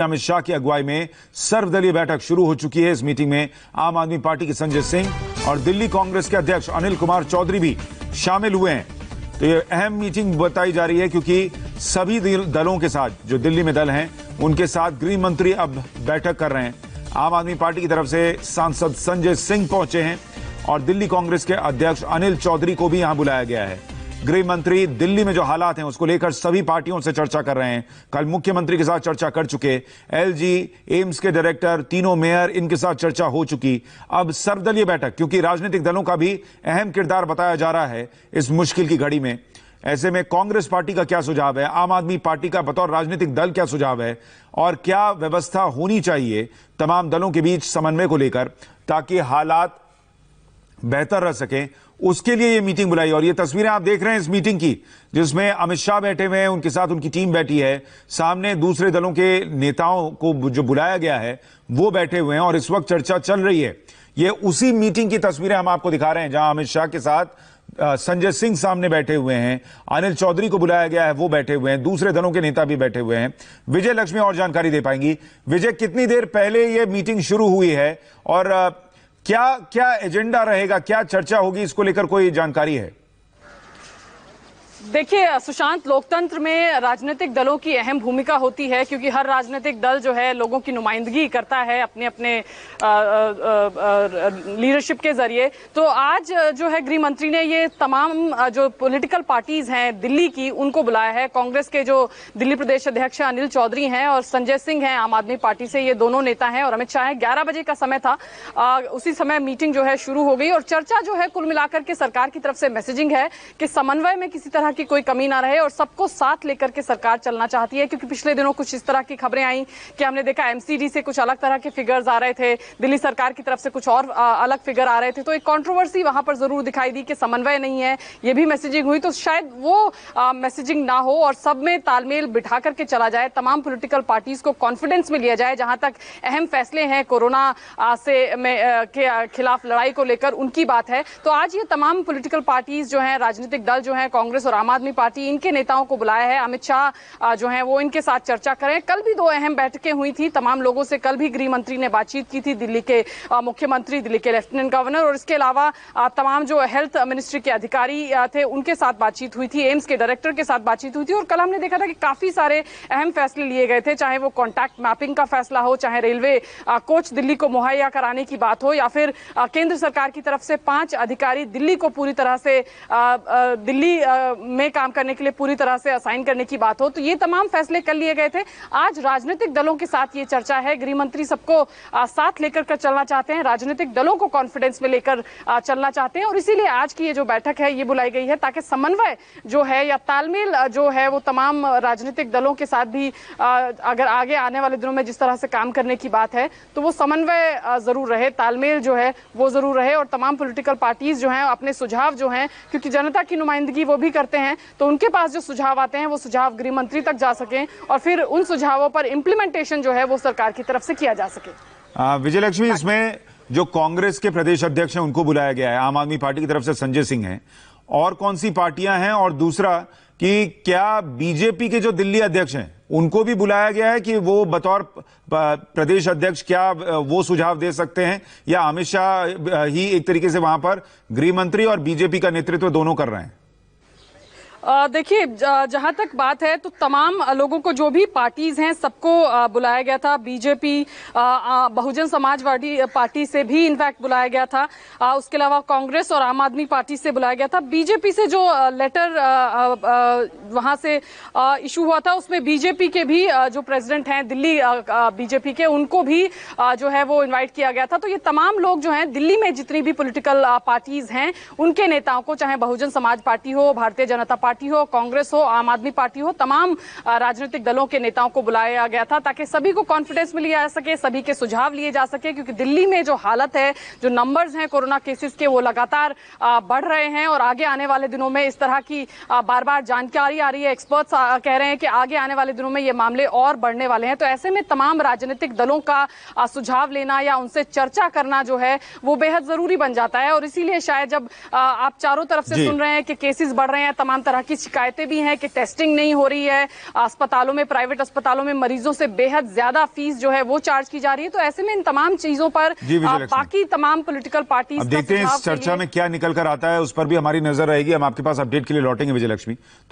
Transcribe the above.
अमित शाह की अगुवाई में सर्वदलीय बैठक शुरू हो चुकी है। इस मीटिंग में आम आदमी पार्टी के संजय सिंह और दिल्ली कांग्रेस के अध्यक्ष अनिल कुमार चौधरी भी शामिल हुए हैं। तो ये अहम मीटिंग बताई जा रही है क्योंकि सभी दलों के साथ, जो दिल्ली में दल हैं, उनके साथ गृह मंत्री अब बैठक कर रहे हैं। आम आदमी पार्टी की तरफ से सांसद संजय सिंह पहुंचे हैं और दिल्ली कांग्रेस के अध्यक्ष अनिल चौधरी को भी यहां बुलाया गया है। गृह मंत्री दिल्ली में जो हालात हैं उसको लेकर सभी पार्टियों से चर्चा कर रहे हैं। कल मुख्यमंत्री के साथ चर्चा कर चुके, एलजी, एम्स के डायरेक्टर, तीनों मेयर, इनके साथ चर्चा हो चुकी। अब सर्वदलीय बैठक, क्योंकि राजनीतिक दलों का भी अहम किरदार बताया जा रहा है इस मुश्किल की घड़ी में। ऐसे में कांग्रेस पार्टी का क्या सुझाव है, आम आदमी पार्टी का बतौर राजनीतिक दल क्या सुझाव है और क्या व्यवस्था होनी चाहिए तमाम दलों के बीच समन्वय को लेकर, ताकि हालात बेहतर रह सकें, उसके लिए ये मीटिंग बुलाई। और ये तस्वीरें आप देख रहे हैं इस मीटिंग की, जिसमें अमित शाह बैठे हुए हैं, उनके साथ उनकी टीम बैठी है, सामने दूसरे दलों के नेताओं को जो बुलाया गया है वो बैठे हुए हैं और इस वक्त चर्चा चल रही है। ये उसी मीटिंग की तस्वीरें हम आपको दिखा रहे हैं जहां अमित शाह के साथ संजय सिंह सामने बैठे हुए हैं, अनिल चौधरी को बुलाया गया है, वो बैठे हुए हैं, दूसरे दलों के नेता भी बैठे हुए हैं। विजय लक्ष्मी और जानकारी दे पाएंगी। विजय, कितनी देर पहले ये मीटिंग शुरू हुई है और क्या क्या एजेंडा रहेगा, क्या चर्चा होगी, इसको लेकर कोई जानकारी है? देखिए सुशांत, लोकतंत्र में राजनीतिक दलों की अहम भूमिका होती है क्योंकि हर राजनीतिक दल जो है लोगों की नुमाइंदगी करता है अपने अपने लीडरशिप के जरिए। तो आज जो है गृह मंत्री ने ये तमाम जो पॉलिटिकल पार्टीज हैं दिल्ली की, उनको बुलाया है। कांग्रेस के जो दिल्ली प्रदेश अध्यक्ष अनिल चौधरी हैं और संजय सिंह हैं आम आदमी पार्टी से, ये दोनों नेता हैं, और अमित शाह है। 11 बजे का समय था, उसी समय मीटिंग जो है शुरू हो गई और चर्चा जो है कुल मिलाकर के सरकार की तरफ से मैसेजिंग है कि समन्वय में किसी तरह की कोई कमी ना रहे और सबको साथ लेकर के सरकार चलना चाहती है। क्योंकि पिछले दिनों कुछ इस तरह की खबरें आई कि हमने देखा एमसीडी से कुछ अलग तरह के फिगर्स आ रहे थे, दिल्ली सरकार की तरफ से कुछ और अलग फिगर आ रहे थे। तो एक कंट्रोवर्सी वहां पर जरूर दिखाई दी कि समन्वय नहीं है, ये भी मैसेजिंग हुई। तो शायद वो मैसेजिंग ना हो और सब में तालमेल बिठा करके चला जाए, तमाम पॉलिटिकल पार्टीज को कॉन्फिडेंस में लिया जाए। जहां तक अहम फैसले हैं कोरोना के खिलाफ लड़ाई को लेकर, उनकी बात है। तो आज ये तमाम पॉलिटिकल पार्टीज जो हैं, राजनीतिक दल जो हैं, कांग्रेस और आम आदमी पार्टी, इनके नेताओं को बुलाया है। अमित शाह जो हैं वो इनके साथ चर्चा करें। कल भी 2 अहम बैठकें हुई थी तमाम लोगों से। कल भी गृह मंत्री ने बातचीत की थी, दिल्ली के मुख्यमंत्री, दिल्ली के लेफ्टिनेंट गवर्नर और इसके अलावा तमाम जो हेल्थ मिनिस्ट्री के अधिकारी थे उनके साथ बातचीत हुई थी, एम्स के डायरेक्टर के साथ बातचीत हुई थी। और कल हमने देखा था कि काफी सारे अहम फैसले लिए गए थे, चाहे वो कॉन्टैक्ट मैपिंग का फैसला हो, चाहे रेलवे कोच दिल्ली को मुहैया कराने की बात हो, या फिर केंद्र सरकार की तरफ से 5 अधिकारी दिल्ली को पूरी तरह से दिल्ली में काम करने के लिए पूरी तरह से असाइन करने की बात हो। तो ये तमाम फैसले कर लिए गए थे। आज राजनीतिक दलों के साथ ये चर्चा है। गृह मंत्री सबको साथ लेकर कर चलना चाहते हैं, राजनीतिक दलों को कॉन्फिडेंस में लेकर चलना चाहते हैं और इसीलिए आज की ये जो बैठक है ये बुलाई गई है ताकि समन्वय जो है या तालमेल जो है वो तमाम राजनीतिक दलों के साथ भी अगर आगे आने वाले दिनों में जिस तरह से काम करने की बात है तो वो समन्वय जरूर रहे, तालमेल जो है वो जरूर रहे और तमाम पॉलिटिकल पार्टीज जो हैं अपने सुझाव जो हैं, क्योंकि जनता की नुमाइंदगी वो भी करते हैं, तो उनके पास जो सुझाव आते हैं वो सुझाव गृह मंत्री तक जा सकें और फिर उन सुझावों पर इंप्लीमेंटेशन जो है वो सरकार की तरफ से किया जा सके। विजय लक्ष्मी, इसमें जो कांग्रेस के प्रदेश अध्यक्ष हैं उनको बुलाया गया है, आम आदमी पार्टी की तरफ से संजय सिंह हैं, और कौन सी पार्टियां हैं? और दूसरा कि क्या बीजेपी के जो दिल्ली अध्यक्ष हैं उनको भी बुलाया गया है कि वो बतौर प्रदेश अध्यक्ष क्या वो सुझाव दे सकते हैं, या अमित शाह ही एक तरीके से वहां पर गृह मंत्री और बीजेपी का नेतृत्व दोनों कर रहे हैं? देखिए जहां तक बात है तो तमाम लोगों को, जो भी पार्टीज हैं सबको बुलाया गया था। बीजेपी, बहुजन समाजवादी पार्टी से भी इनफैक्ट बुलाया गया था, उसके अलावा कांग्रेस और आम आदमी पार्टी से बुलाया गया था। बीजेपी से जो लेटर वहां से इशू हुआ था उसमें बीजेपी के भी जो प्रेसिडेंट हैं दिल्ली बीजेपी के, उनको भी जो है वो इन्वाइट किया गया था। तो ये तमाम लोग जो हैं दिल्ली में जितनी भी पॉलिटिकल पार्टीज हैं उनके नेताओं को, चाहे बहुजन समाज पार्टी हो, भारतीय जनता पार्टी हो, कांग्रेस हो, आम आदमी पार्टी हो, तमाम राजनीतिक दलों के नेताओं को बुलाया गया था ताकि सभी को कॉन्फिडेंस में लिया जा सके, सभी के सुझाव लिए जा सके। क्योंकि दिल्ली में जो हालत है, जो नंबर्स हैं कोरोना केसेस के, वो लगातार बढ़ रहे हैं और आगे आने वाले दिनों में इस तरह की बार बार जानकारी आ रही है। एक्सपर्ट्स कह रहे हैं कि आगे आने वाले दिनों में ये मामले और बढ़ने वाले हैं। तो ऐसे में तमाम राजनीतिक दलों का सुझाव लेना या उनसे चर्चा करना जो है वो बेहद जरूरी बन जाता है। और इसीलिए शायद जब आप चारों तरफ से सुन रहे हैं कि केसेस बढ़ रहे हैं, तमाम तरह तरह की शिकायतें भी हैं कि टेस्टिंग नहीं हो रही है, अस्पतालों में, प्राइवेट अस्पतालों में मरीजों से बेहद ज्यादा फीस जो है वो चार्ज की जा रही है। तो ऐसे में इन तमाम चीजों पर बाकी तमाम पॉलिटिकल पार्टीज अब देखते हैं इस चर्चा में क्या निकल कर आता है, उस पर भी हमारी नजर रहेगी। हम आपके पास अपडेट के लिए लौटेंगे विजय लक्ष्मी। तो